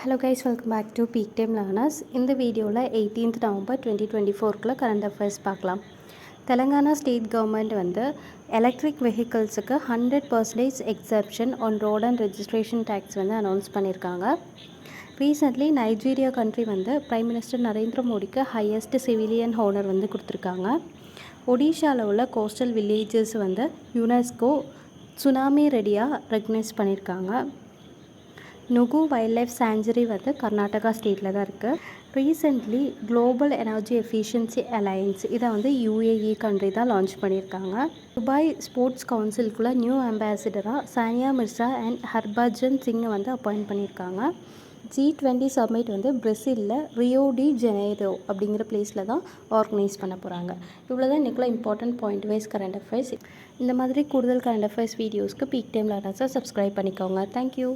Hello guys, welcome back to Peak Time Learners. இந்த வீடியோவில் 18th November 2024 current affairs பார்க்கலாம். Telangana state government வந்து electric வெஹிக்கிள்ஸுக்கு 100% exemption on road and registration tax வந்து announce பண்ணியிருக்காங்க. Recently Nigeria country வந்து prime minister Narendra மோடிக்கு ஹையஸ்ட் சிவிலியன் ஹோனர் வந்து கொடுத்துருக்காங்க. ஒடிஷாவில் உள்ள கோஸ்டல் வில்லேஜஸ் வந்து யுனெஸ்கோ சுனாமி ரெடியாக ரெகக்னைஸ் பண்ணியிருக்காங்க. நுகு வைல்ட் லைஃப் சாங்சுரி வந்து கர்நாடகா ஸ்டேட்டில் தான் இருக்குது. Recently global energy efficiency alliance இதை வந்து UAE கண்ட்ரி தான் லான்ச் பண்ணியிருக்காங்க. துபாய் ஸ்போர்ட்ஸ் கவுன்சிலுக்குள்ளே நியூ அம்பாசிடராக சானியா மிர்சா அண்ட் ஹர்பஜன் சிங்கை வந்து அப்பாயிண்ட் பண்ணியிருக்காங்க. G20 சம்மிட் வந்து பிரேசிலில் ரியோ டி ஜெனேரோ அப்படிங்கிற பிளேஸில் தான் ஆர்கனைஸ் பண்ண போகிறாங்க. இவ்வளோ தான் இன்றைக்குள்ள important point wise current affairs. இந்த மாதிரி கூடுதல் கரண்ட் அஃபேர்ஸ் வீடியோஸ்க்கு பீக் டைம் லேர்னர்ஸை சப்ஸ்கிரைப் பண்ணிக்கோங்க. தேங்க்யூ.